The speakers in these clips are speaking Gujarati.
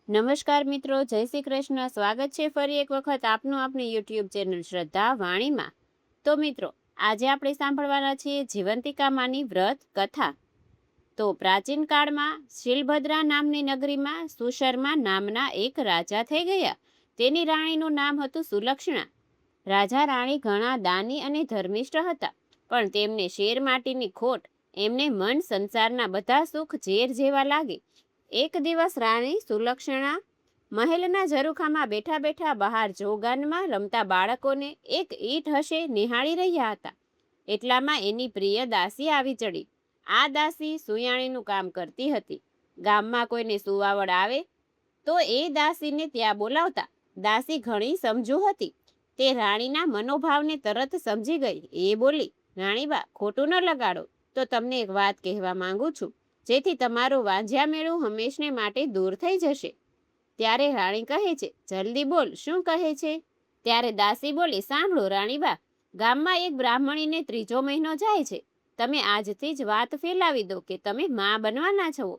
નમસ્કાર મિત્રો, જય શ્રી કૃષ્ણ. સ્વાગત છે ફરી એક વખત આપનું આપણી યુટ્યુબ ચેનલ શ્રદ્ધા વાણીમાં. તો મિત્રો, આજે આપણે સાંભળવાના છીએ જીવંતિકા માની વ્રત કથા. તો પ્રાચીન કાળમાં શિલભદ્રા નામની નગરીમાં સુશર્મા નામના એક રાજા થઈ ગયા. તેની રાણીનું નામ હતું સુલક્ષણા. રાજા રાણી ઘણા દાની અને ધર્મિષ્ઠ હતા, પણ તેમને શેર માટીની ખોટ એમને મન સંસારના બધા સુખ ઝેર જેવા લાગે. એક દિવસ રાણી સુલક્ષણા મહેલના ઝરૂખામાં બેઠા બેઠા બહાર જોગાનમાં રમતા બાળકોને એક ઈંટ હશે નિહાળી રહ્યા હતા. એટલામાં એની પ્રિય દાસી આવી ચડી. આ દાસી સુયાણીનું કામ કરતી હતી. ગામમાં કોઈને સુવાવડ આવે તો એ દાસીને ત્યાં બોલાવતા. દાસી ઘણી સમજુ હતી. તે રાણીના મનોભાવને તરત સમજી ગઈ. એ બોલી, રાણીબા, ખોટું ન લગાડો તો તમને એક વાત કહેવા માંગુ છું, જેથી તમારું વાંઝ્યા મેળું હંમેશને માટે દૂર થઈ જશે. ત્યારે રાણી કહે છે, જલ્દી બોલ, શું કહે છે? ત્યારે દાસી બોલી, સાંભળો રાણીબા, ગામમાં એક બ્રાહ્મણીને 3જો મહિનો જાય છે. તમે આજથી જ વાત ફેલાવી દો કે તમે માં બનવાના છો.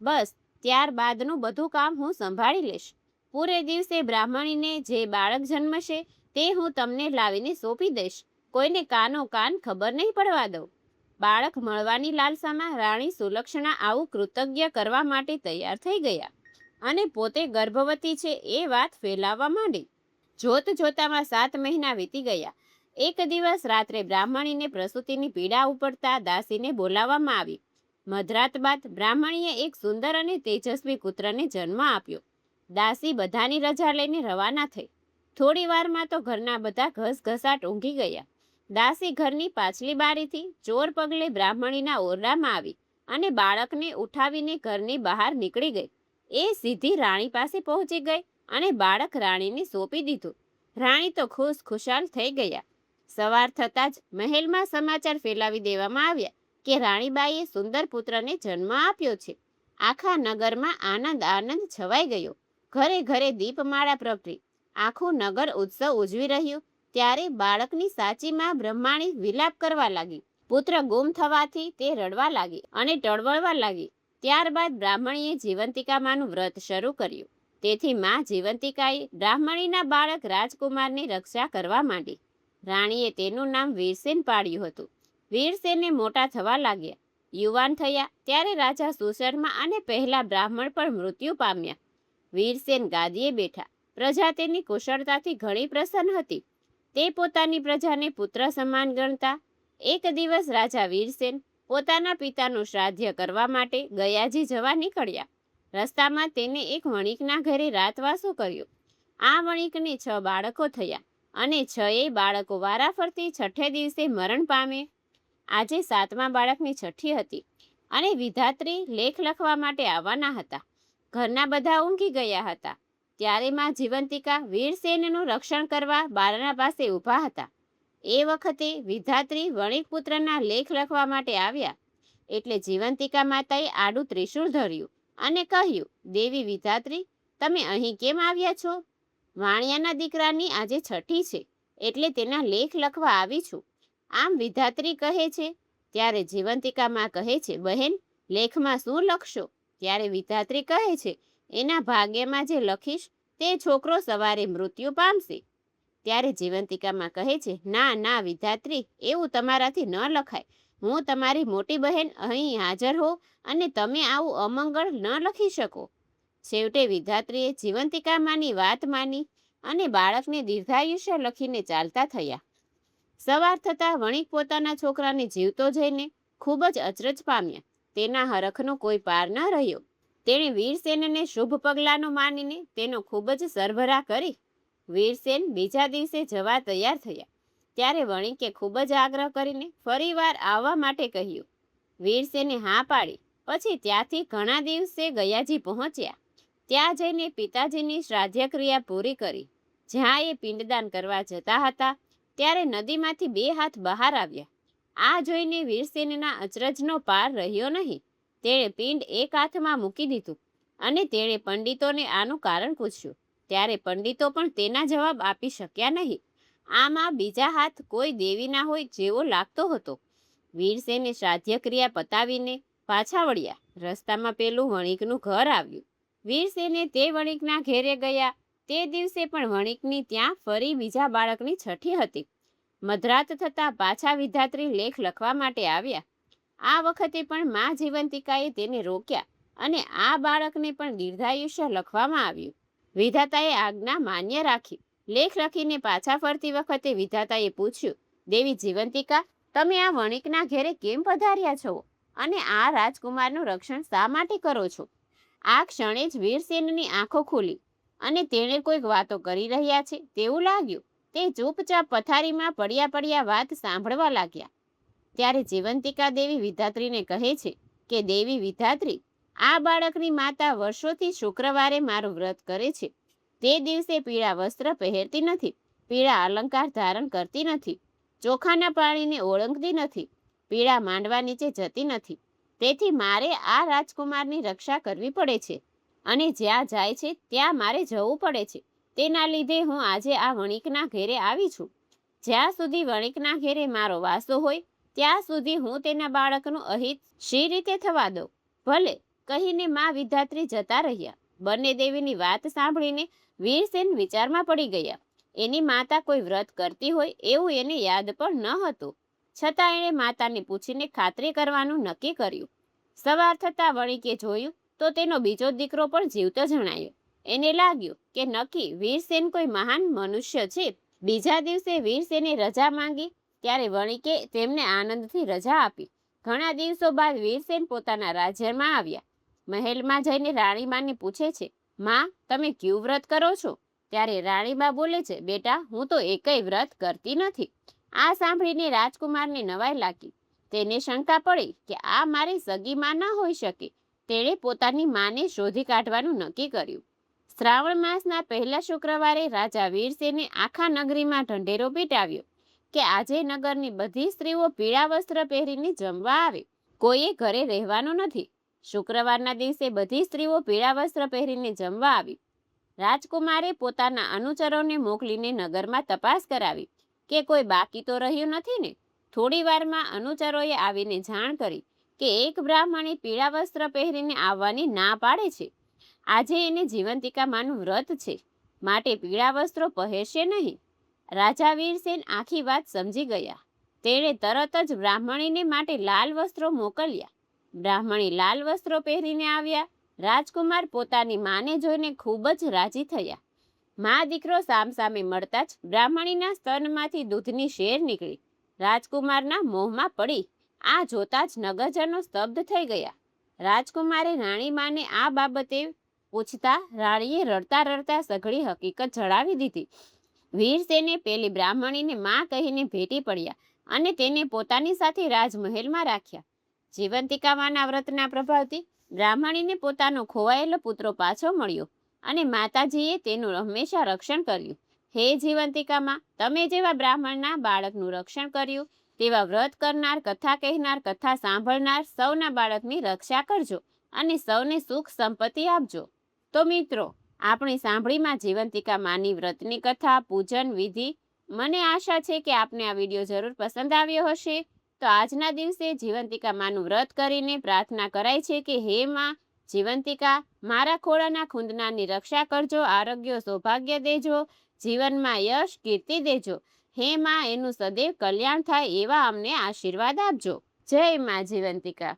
બસ ત્યારબાદનું બધું કામ હું સંભાળી લઈશ. પૂરે દિવસે બ્રાહ્મણીને જે બાળક જન્મશે તે હું તમને લાવીને સોંપી દઈશ. કોઈને કાનો કાન ખબર નહીં પડવા દઉં. બાળક મળવાની લાલસામાં રાણી સુલક્ષણા આવું કૃતજ્ઞ કરવા માટે તૈયાર થઈ ગયા અને પોતે ગર્ભવતી છે એ વાત ફેલાવવા માંડી. જોત જોતામાં 7 મહિના વીતી ગયા. એક દિવસ રાત્રે બ્રાહ્મણીને પ્રસૂતિની પીડા ઉપડતા દાસીને બોલાવવામાં આવી. મધરાત બાદ બ્રાહ્મણીએ એક સુંદર અને તેજસ્વી પુત્રને જન્મ આપ્યો. દાસી બધાની રજા લઈને રવાના થઈ. થોડી વારમાં તો ઘરના બધા ઘસઘસાટ ઊંઘી ગયા. દાસી ઘરની પાછલી બારીથી ચોર પગલે બ્રાહ્મણીના ઓરડામાં આવી અને બાળકને ઉઠાવીને ઘરની બહાર નીકળી ગઈ. એ સીધી રાણી પાસે પહોંચી ગઈ અને બાળક રાણીને સોંપી દીધું. રાણી તો ખુશાલ થઈ ગયા. સવાર થતાં જ મહેલમાં સમાચાર ફેલાવી દેવામાં આવ્યા કે રાણીબાઈએ સુંદર પુત્રને જન્મ આપ્યો છે. આખા નગરમાં આનંદ છવાઈ ગયો. ઘરે ઘરે દીપમાળા પ્રગટી. આખું નગર ઉત્સવ ઉજવી રહ્યું. ત્યારે બાળકની સાચી માં બ્રહ્માણી વિલાપ કરવા લાગી. પુત્ર ગુમ થવાથી તે રડવા લાગી અને ટળવળવા લાગી. ત્યારબાદ બ્રાહ્મણીએ જીવંતિકા માનું વ્રત શરૂ કર્યું. તેથી માં જીવંતિકાએ બ્રાહ્મણીના બાળક રાજકુમારની રક્ષા કરવા માંડી. રાણીએ તેનું નામ વીરસેન પાડ્યું હતું. વીરસેને મોટા થવા લાગ્યા. યુવાન થયા ત્યારે રાજા સુશર્મા અને પહેલા બ્રાહ્મણ પણ મૃત્યુ પામ્યા. વીરસેન ગાદીએ બેઠા. પ્રજા તેની કુશળતાથી ઘણી પ્રસન્ન હતી. તે પોતાની પ્રજાને પુત્ર સમાન ગણતા. એક દિવસ રાજા વીરસેન પોતાના પિતાનું શ્રાદ્ધ કરવા માટે ગયાજી જવા નીકળ્યા. રસ્તામાં તેને એક વણિકના ઘરે રાતવાસો કર્યો. આ વણિકને 6 બાળકો થયા અને 6 બાળકો વારાફરતી છઠ્ઠે દિવસે મરણ પામે. આજે 7મા બાળકની છઠ્ઠી હતી અને વિધાત્રી લેખ લખવા માટે આવવાના હતા. ઘરના બધા ઊંઘી ગયા હતા. ત્યારે માં જીવંતિકા વીરસેનનું રક્ષણ કરવા બારણા પાસે ઊભા હતા. એ વખતે વિધાત્રી વણિક પુત્રના લેખ લખવા માટે આવ્યા. એટલે જીવંતિકા માતાએ આડું ત્રિશૂળ ધર્યું અને કહ્યું, દેવી વિધાત્રી, તમે અહીં કેમ આવ્યા છો? વાણિયાના દીકરાની આજે છઠ્ઠી છે એટલે તેના લેખ લખવા આવી છું, આમ વિધાત્રી કહે છે. ત્યારે જીવંતિકા માં કહે છે, બહેન, લેખમાં શું લખશો? ત્યારે વિધાત્રી કહે છે, એના ભાગ્યમાં જે લખીશ તે છોકરો સવારે મૃત્યુ પામશે. ત્યારે જીવંતિકામાં કહે છે, ના ના વિધાત્રી, એવું તમારાથી ન લખાય. હું તમારી મોટી બહેન અહીં હાજર હો અને તમે આવું અમંગળ ન લખી શકો. છેવટે વિધાત્રીએ જીવંતિકામાંની વાત માની અને બાળકને દીર્ઘાયુષ્ય લખીને ચાલતા થયા. સવાર થતાં વણિક પોતાના છોકરાને જીવતો જોઈને ખૂબ જ અચરજ પામ્યા. તેના હરખનો કોઈ પાર ન રહ્યો. તેણે વીરસેનને શુભ પગલાંનું માનીને તેનો ખૂબ જ સરભરા કરી. વીરસેન બીજા દિવસે જવા તૈયાર થયા. ત્યારે વણિકે ખૂબ જ આગ્રહ કરીને ફરીવાર આવવા માટે કહ્યું. વીરસેને હા પાડી. પછી ત્યાંથી ઘણા દિવસે ગયાજી પહોંચ્યા. ત્યાં જઈને પિતાજીની શ્રાદ્ધ ક્રિયા પૂરી કરી. જ્યાં એ પિંડદાન કરવા જતા હતા ત્યારે નદીમાંથી 2 હાથ બહાર આવ્યા. આ જોઈને વીરસેનના અચરજનો પાર રહ્યો નહીં. તેણે પિંડ એક હાથમાં મૂકી દીધું અને તેણે પંડિતોને આનું કારણ પૂછ્યું. ત્યારે પંડિતો પણ તેના જવાબ આપી શક્યા નહીં. આમાં બીજા હાથ કોઈ દેવીના હોય જેવો લાગતો હતો. વીરસેને શ્રાદ્ધ ક્રિયા પતાવીને પાછા વળ્યા. રસ્તામાં પેલું વણિકનું ઘર આવ્યું. વીરસેને તે વણિકના ઘેરે ગયા. તે દિવસે પણ વણિકની ત્યાં ફરી બીજા બાળકની છઠ્ઠી હતી. મધરાત થતાં પાછા વિધાત્રી લેખ લખવા માટે આવ્યા. આ વખતે પણ મા જીવંતિકાએ તેને રોક્યા અને આ બાળકને પણ દીર્ઘાયુષ્ય લખવામાં આવ્યું. વિધાતાએ આજ્ઞા માન્ય રાખી. લેખ લખીને પાછા ફરતી વખતે વિધાતાએ પૂછ્યું, દેવી જીવંતિકા, તમે આ વણિકના ઘેરે કેમ પધાર્યા છો અને આ રાજકુમારનું રક્ષણ શા માટે કરો છો? આ ક્ષણે જ વીરસેનની આંખો ખુલી અને તેણે કોઈક વાતો કરી રહ્યા છે તેવું લાગ્યું. તે ચૂપચાપ પથારીમાં પડ્યા વાત સાંભળવા લાગ્યા. ત્યારે જીવંતિકા દેવી વિધાત્રીને કહે છે કે દેવી વિધાત્રી, આ બાળકની માતા વર્ષોથી શુક્રવારે મારું વ્રત કરે છે. તે દિવસે પીળા વસ્ત્ર પહેરતી નથી, પીળા અલંકાર ધારણ કરતી નથી, ચોખાના પાણીને ઓળંગતી નથી, પીળા માંડવા નીચે જતી નથી. તેથી મારે આ રાજકુમારની રક્ષા કરવી પડે છે અને જ્યાં જાય છે ત્યાં મારે જવું પડે છે. તેના લીધે હું આજે આ વણિકના ઘેરે આવી છું. જ્યાં સુધી વણિકના ઘેરે મારો વાસો હોય ત્યાં સુધી હું તેના બાળકનું અહિત શી રીતે થવા દઉં? ભલે, કહીને મા વિધાત્રી જતા રહ્યા. બંને દેવીની વાત સાંભળીને વીરસેન વિચારમાં પડી ગયા. એની માતા કોઈ વ્રત કરતી હોય એવું એને યાદ પણ ન હતું. છતાં એણે માતાને પૂછીને ખાતરી કરવાનું નક્કી કર્યું. સવાર થતાં વણિકે જોયું તો તેનો બીજો દીકરો પણ જીવતો જણાયો. એને લાગ્યું કે નક્કી વીરસેન કોઈ મહાન મનુષ્ય છે. બીજા દિવસે વીરસેને રજા માંગી ત્યારે વણિકે તેમને આનંદથી રજા આપી. ઘણા દિવસો બાદ વીરસેન પોતાના રાજ્યમાં આવ્યા. મહેલમાં જઈને રાણીમાને પૂછે છે, માં, તમે ક્યું વ્રત કરો છો? ત્યારે રાણીબા બોલે છે, બેટા, હું તો એકેય વ્રત કરતી નથી. આ સાંભળીને રાજકુમારને નવાઈ લાગી. તેને શંકા પડી કે આ મારી સગી માં ન હોઈ શકે. તેણે પોતાની માને શોધી કાઢવાનું નક્કી કર્યું. શ્રાવણ માસના પહેલા શુક્રવારે રાજા વીરસેને આખા નગરીમાં ઢંઢેરો પીટાવ્યો કે આજે નગરની બધી સ્ત્રીઓ પીળા વસ્ત્ર પહેરીને જમવા આવે. કોઈએ ઘરે રહેવાનું નથી. શુક્રવારના દિવસે બધી સ્ત્રીઓ પીળા વસ્ત્ર પહેરીને જમવા આવી. રાજકુમારે પોતાના અનુચરોને મોકલીને નગરમાં તપાસ કરાવી કે કોઈ બાકી તો રહ્યું નથી ને. થોડી વારમાં અનુચરોએ આવીને જાણ કરી કે એક બ્રાહ્મણે પીળા વસ્ત્ર પહેરીને આવવાની ના પાડે છે. આજે એને જીવંતિકા માનું વ્રત છે, માટે પીળા વસ્ત્રો પહેરશે નહીં. રાજા વીરસેન આખી વાત સમજી ગયા. તેણે તરત જ બ્રાહ્મણીને માટે લાલ વસ્ત્રો મોકલ્યા. બ્રાહ્મણી લાલ વસ્ત્રો પહેરીને આવ્યા. રાજકુમાર પોતાની માને જોઈને ખૂબ જ રાજી થયા. મા દીકરો સામસામે મળતા જ બ્રાહ્મણીના સ્તનમાંથી દૂધની શેર નીકળી રાજકુમારના મોંમાં પડી. આ જોતા જ નગરજનો સ્તબ્ધ થઈ ગયા. રાજકુમારે રાણીમાને આ બાબતે પૂછતા રાણીએ રડતા રડતા સઘળી હકીકત જણાવી દીધી. વીરસેને પેલી બ્રાહ્મણીને માં કહીને ભેટી પડ્યા અને તેને પોતાની સાથે રાજમહેલમાં રાખ્યા. જીવંતિકામાના વ્રતના પ્રભાવથી બ્રાહ્મણીને પોતાનો ખોવાયેલો પુત્રો પાછો મળ્યો અને માતાજીએ તેનું હંમેશા રક્ષણ કર્યું. હે જીવંતિકામાં, તમે જેવા બ્રાહ્મણના બાળકનું રક્ષણ કર્યું તેવા વ્રત કરનાર, કથા કહેનાર, કથા સાંભળનાર સૌના બાળકની રક્ષા કરજો અને સૌને સુખ સંપત્તિ આપજો. તો મિત્રો, આપણી સાંભળીમાં જીવંતિકા માની વ્રતની કથા, પૂજન વિધિ. મને આશા છે કે આપને આ વિડીયો જરૂર પસંદ આવ્યો હશે. તો આજના દિવસે જીવંતિકા માનું વ્રત કરીને પ્રાર્થના કરાય છે કે હે માં જીવંતિકા, મારા ખોળાના ખૂંદનારની રક્ષા કરજો, આરોગ્ય સૌભાગ્ય દેજો, જીવનમાં યશ કીર્તિ દેજો. હે માં, એનું સદૈવ કલ્યાણ થાય એવા અમને આશીર્વાદ આપજો. જય માં જીવંતિકા.